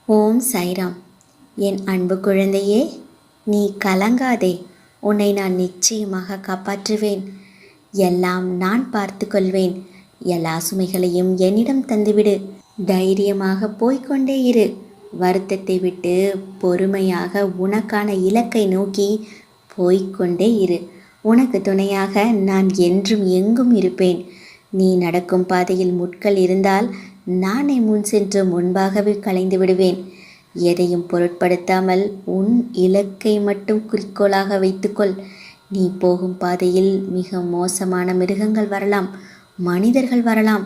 ஓம் சைராம். என் அன்பு குழந்தையே, நீ கலங்காதே. உன்னை நான் நிச்சயமாக காப்பாற்றுவேன். எல்லாம் நான் பார்த்து கொள்வேன். எல்லா சுமைகளையும் என்னிடம் தந்துவிடு. தைரியமாக போய்கொண்டே இரு. வருத்தத்தை விட்டு பொறுமையாக உனக்கான இலக்கை நோக்கி போய்கொண்டே இரு. உனக்கு துணையாக நான் என்றும் எங்கும் இருப்பேன். நீ நடக்கும் பாதையில் முட்கள் இருந்தால் நானே முன் சென்று முன்பாகவே களைந்து விடுவேன். எதையும் பொருட்படுத்தாமல் உன் இலக்கை மட்டும் குறிக்கோளாக வைத்துக்கொள். நீ போகும் பாதையில் மிக மோசமான மிருகங்கள் வரலாம், மனிதர்கள் வரலாம்.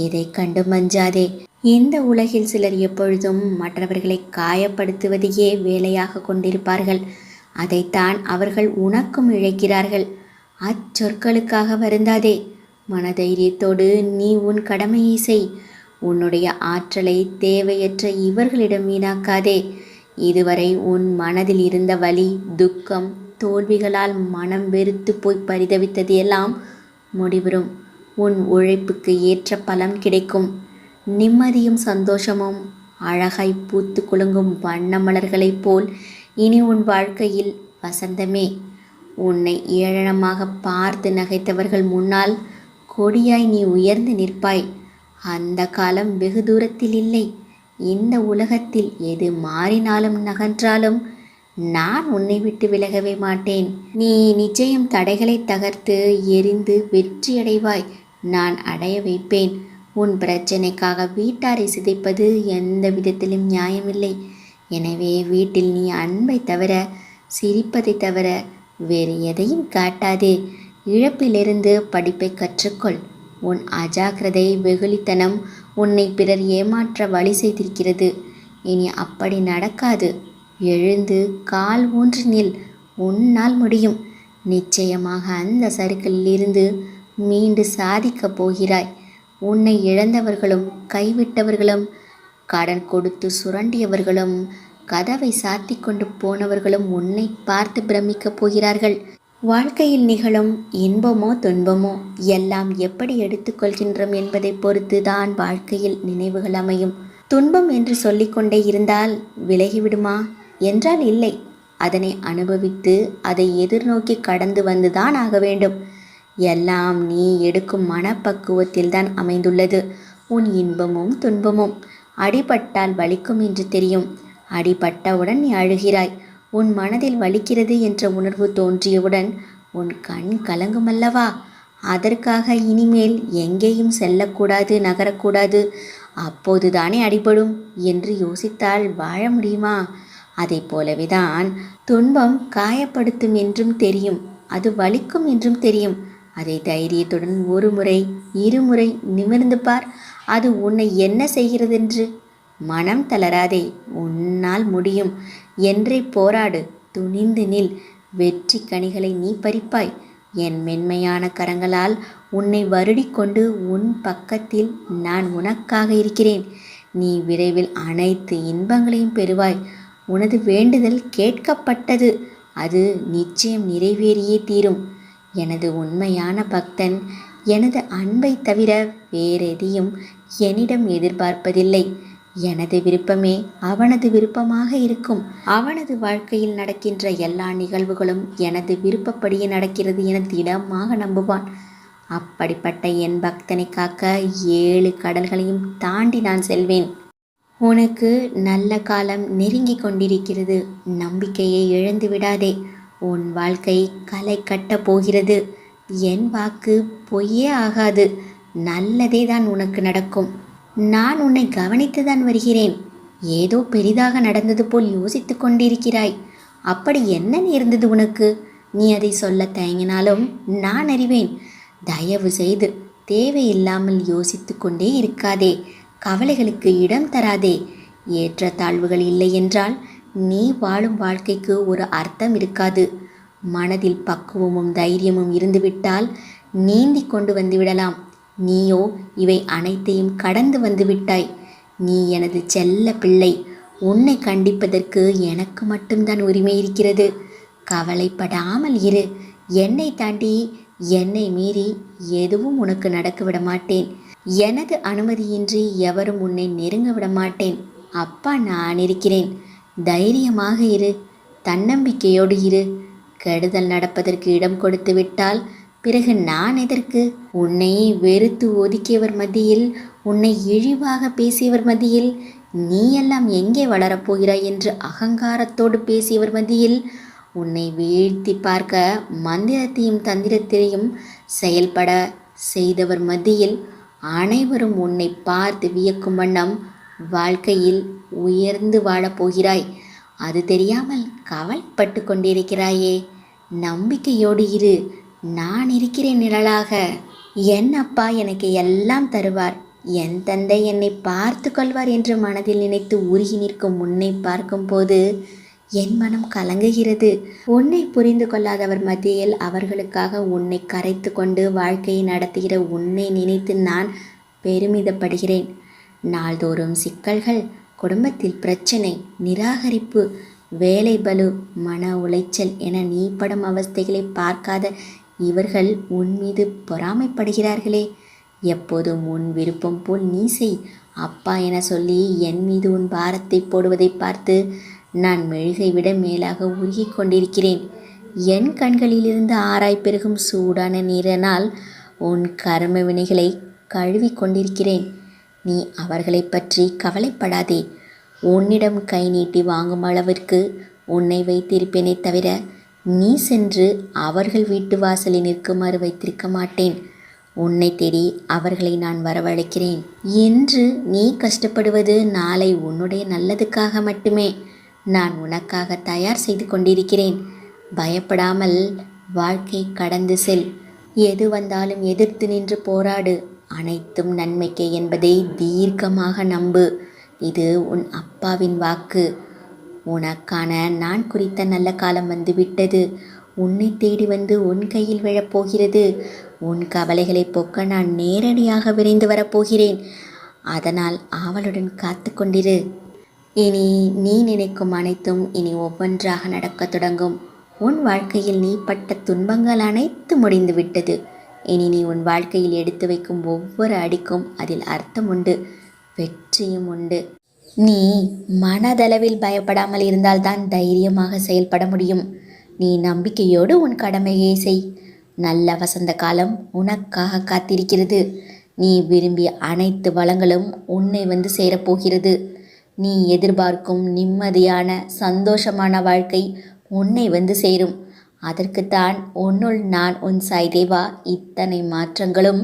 எதை கண்டு மஞ்சாதே. இந்த உலகில் சிலர் எப்பொழுதும் மற்றவர்களை காயப்படுத்துவதையே வேலையாக கொண்டிருப்பார்கள். அதைத்தான் அவர்கள் உனக்கும் இழைக்கிறார்கள். அச்சொற்களுக்காக வருந்தாதே. மனதைரியத்தோடு நீ உன் கடமையை செய். உன்னுடைய ஆற்றலை தேவையற்ற இவர்களிடம் வீணாக்காதே. இதுவரை உன் மனதில் இருந்த வலி, துக்கம், தோல்விகளால் மனம் வெறுத்து போய் பரிதவித்தது எல்லாம் முடிவரும். உன் உழைப்புக்கு ஏற்ற பலன் கிடைக்கும். நிம்மதியும் சந்தோஷமும் அழகாய் பூத்து குலுங்கும் வண்ண மலர்களைப் போல் இனி உன் வாழ்க்கையில் வசந்தமே. உன்னை ஏளனமாக பார்த்து நகைத்தவர்கள் முன்னால் கொடியாய் நீ உயர்ந்து நிற்பாய். அந்த காலம் வெகு தூரத்தில் இல்லை. இந்த உலகத்தில் எது மாறினாலும் நகன்றாலும் நான் உன்னை விட்டு விலகவே மாட்டேன். நீ நிச்சயம் தடைகளை தகர்த்து எரிந்து வெற்றியடைவாய். நான் அடைய வைப்பேன். உன் பிரச்சனைக்காக வீட்டாரை சிதைப்பது எந்த விதத்திலும் நியாயமில்லை. எனவே வீட்டில் நீ அன்பை தவிர, சிரிப்பதை தவிர வேறு எதையும் காட்டாதே. இழப்பிலிருந்து படிப்பை கற்றுக்கொள். உன் அஜாக்கிரதை, வெகுளித்தனம் உன்னை பிறர் ஏமாற்ற வழி செய்திருக்கிறது. இனி அப்படி நடக்காது. எழுந்து கால் ஊன்றி நில். உன்னால் முடியும். நிச்சயமாக அந்த சறுக்கலிலிருந்து மீண்டு சாதிக்கப் போகிறாய். உன்னை இழந்தவர்களும், கைவிட்டவர்களும், கடன் கொடுத்து சுரண்டியவர்களும், கதவை சாத்தி கொண்டு போனவர்களும் உன்னை பார்த்து பிரமிக்கப் போகிறார்கள். வாழ்க்கையில் நிகழும் இன்பமோ துன்பமோ எல்லாம் எப்படி எடுத்துக்கொள்கின்றோம் என்பதை பொறுத்து தான் வாழ்க்கையில் நினைவுகள் அமையும். துன்பம் என்று சொல்லிக்கொண்டே இருந்தால் விலகிவிடுமா என்றால் இல்லை. அதனை அனுபவித்து அதை எதிர்நோக்கி கடந்து வந்துதான் ஆக வேண்டும். எல்லாம் நீ எடுக்கும் மனப்பக்குவத்தில் தான் அமைந்துள்ளது. உன் இன்பமும் துன்பமும். அடிபட்டால் வலிக்கும் என்று தெரியும். அடிபட்டவுடன் நீ அழுகிறாய். உன் மனதில் வலிக்கிறது என்ற உணர்வு தோன்றியவுடன் உன் கண் கலங்குமல்லவா? அதற்காக இனிமேல் எங்கேயும் செல்லக்கூடாது, நகரக்கூடாது, அப்போதுதானே அடிபடும் என்று யோசித்தால் வாழ முடியுமா? அதை போலவே தான் துன்பம் காயப்படுத்தும் என்றும் தெரியும், அது வலிக்கும் என்றும் தெரியும். அதை தைரியத்துடன் ஒரு முறை, இருமுறை நிமிர்ந்து பார். அது உன்னை என்ன செய்கிறதென்று. மனம் தளராதே. உன்னால் முடியும். என்றே போராடு. துணிந்து நில். வெற்றி கனிகளை நீ பறிப்பாய். என் மென்மையான கரங்களால் உன்னை வருடிக்கொண்டு உன் பக்கத்தில் நான் உனக்காக இருக்கிறேன். நீ விரைவில் அனைத்து இன்பங்களையும் பெறுவாய். உனது வேண்டுதல் கேட்கப்பட்டது. அது நிச்சயம் நிறைவேறியே தீரும். எனது உண்மையான பக்தன் எனது அன்பை தவிர வேறெதையும் என்னிடம் எதிர்பார்ப்பதில்லை. எனது விருப்பமே அவனது விருப்பமாக இருக்கும். அவனது வாழ்க்கையில் நடக்கின்ற எல்லா நிகழ்வுகளும் எனது விருப்பப்படியே நடக்கிறது என திடமாக நம்புவான். அப்படிப்பட்ட என் பக்தனை காக்க 7 கடல்களையும் தாண்டி நான் செல்வேன். உனக்கு நல்ல காலம் நெருங்கி கொண்டிருக்கிறது. நம்பிக்கையை இழந்து விடாதே. உன் வாழ்க்கை களை கட்டப் போகிறது. என் வாக்கு பொய்யே ஆகாது. நல்லதே தான் உனக்கு நடக்கும். நான் உன்னை கவனித்துதான் வருகிறேன். ஏதோ பெரிதாக நடந்தது போல் யோசித்து கொண்டிருக்கிறாய். அப்படி என்ன நேர்ந்தது உனக்கு? நீ அதை சொல்ல தயங்கினாலும் நான் அறிவேன். தயவு செய்து தேவையில்லாமல் யோசித்து கொண்டே இருக்காதே. கவலைகளுக்கு இடம் தராதே. ஏற்ற தாழ்வுகள் இல்லை என்றால் நீ வாழும் வாழ்க்கைக்கு ஒரு அர்த்தம் இருக்காது. மனதில் பக்குவமும் தைரியமும் இருந்துவிட்டால் நீந்தி கொண்டு வந்துவிடலாம். நீயோ இவை அனைத்தையும் கடந்து வந்து விட்டாய். நீ எனது செல்ல பிள்ளை. உன்னை கண்டிப்பதற்கு எனக்கு மட்டும்தான் உரிமை இருக்கிறது. கவலைப்படாமல் இரு. என்னை தாண்டி, என்னை மீறி எதுவும் உனக்கு நடக்க விட மாட்டேன். எனது அனுமதியின்றி எவரும் உன்னை நெருங்க விட மாட்டேன். அப்பா நான் இருக்கிறேன். தைரியமாக இரு, தன்னம்பிக்கையோடு இரு. கெடுதல் நடப்பதற்கு இடம் கொடுத்து விட்டால் பிறகு நான் எதற்கு? உன்னை வெறுத்து ஒதுக்கியவர் மத்தியில், உன்னை இழிவாக பேசியவர் மத்தியில், நீ எல்லாம் எங்கே வளரப்போகிறாய் என்று அகங்காரத்தோடு பேசியவர் மத்தியில், உன்னை வீழ்த்தி பார்க்க மந்திரத்தையும் தந்திரத்தையும் செயல்பட செய்தவர் மத்தியில், அனைவரும் உன்னை பார்த்து வியக்கும் வண்ணம் வாழ்க்கையில் உயர்ந்து வாழப்போகிறாய். அது தெரியாமல் கவலைப்பட்டு கொண்டிருக்கிறாயே. நம்பிக்கையோடு இரு, நான் இருக்கிறேன் நிழலாக. என் அப்பா எனக்கு எல்லாம் தருவார், என் தந்தை என்னை பார்த்து கொள்வார் என்று மனதில் நினைத்து உருகி நிற்கும் உன்னை பார்க்கும்போது என் மனம் கலங்குகிறது. உன்னை புரிந்து கொள்ளாதவர் மத்தியில் அவர்களுக்காக உன்னை கரைத்து கொண்டு வாழ்க்கையை நடத்துகிற உன்னை நினைத்து நான் பெருமிதப்படுகிறேன். நாள்தோறும் சிக்கல்கள், குடும்பத்தில் பிரச்சனை, நிராகரிப்பு, வேலை பளு, மன உளைச்சல் என நீ படும் அவஸ்தைகளை பார்க்காத இவர்கள் உன் மீது பொறாமைப்படுகிறார்களே. எப்போதும் உன் விருப்பம் போல் நீ செய் அப்பா என சொல்லி என் மீது உன் பாரத்தை போடுவதை பார்த்து நான் மெழுகை விட மேலாக உருகி கொண்டிருக்கிறேன். என் கண்களிலிருந்து ஆராய் பெருகும் சூடான நீரினால் உன் கர்ம வினைகளை கழுவி கொண்டிருக்கிறேன். நீ அவர்களை பற்றி கவலைப்படாதே. உன்னிடம் கை நீட்டி வாங்கும் அளவிற்கு உன்னை வைத்திருப்பேனே தவிர நீ சென்று அவர்கள் வீட்டு வாசலில் நிற்குமாறு வைத்திருக்க மாட்டேன். உன்னை தேடி அவர்களை நான் வரவழைக்கிறேன். இன்று நீ கஷ்டப்படுவது நாளை உன்னுடைய நல்லதுக்காக மட்டுமே. நான் உனக்காக தயார் செய்து கொண்டிருக்கிறேன். பயப்படாமல் வாழ்க்கை கடந்து செல். எது வந்தாலும் எதிர்த்து நின்று போராடு. அனைத்தும் நன்மைக்கே என்பதை தீர்க்கமாக நம்பு. இது உன் அப்பாவின் வாக்கு. உனக்கான நான் குறித்த நல்ல காலம் வந்துவிட்டது. உன்னை தேடி வந்து உன் கையில் விழப்போகிறது. உன் கவலைகளை போக்க நான் நேரடியாக விரைந்து வரப்போகிறேன். அதனால் ஆவலுடன் காத்து கொண்டிரு. இனி நீ நினைக்கும் அனைத்தும் இனி ஒவ்வொன்றாக நடக்கத் தொடங்கும். உன் வாழ்க்கையில் நீ பட்ட துன்பங்கள் அனைத்து முடிந்து விட்டது. இனி நீ உன் வாழ்க்கையில் எடுத்து வைக்கும் ஒவ்வொரு அடிக்கும் அதில் அர்த்தம் உண்டு, வெற்றியும் உண்டு. நீ மனதளவில் பயப்படாமல் இருந்தால்தான் தைரியமாக செயல்பட முடியும். நீ நம்பிக்கையோடு உன் கடமையை செய். நல்ல வசந்த காலம் உனக்காக காத்திருக்கிறது. நீ விரும்பிய அனைத்து வளங்களும் உன்னை வந்து சேரப்போகிறது. நீ எதிர்பார்க்கும் நிம்மதியான சந்தோஷமான வாழ்க்கை உன்னை வந்து சேரும். அதற்குத்தான் உன்னுள் நான் உன் சாய்தேவா இத்தனை மாற்றங்களும்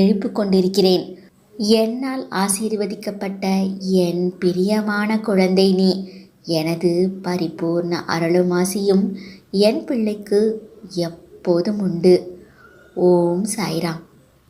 எழுப்பு கொண்டிருக்கிறேன். என்னால் ஆசீர்வதிக்கப்பட்ட என் பிரியமான குழந்தை நீ. எனது பரிபூர்ண அருளும் ஆசியும் என் பிள்ளைக்கு எப்போதும் உண்டு. ஓம் சாய்ராம்.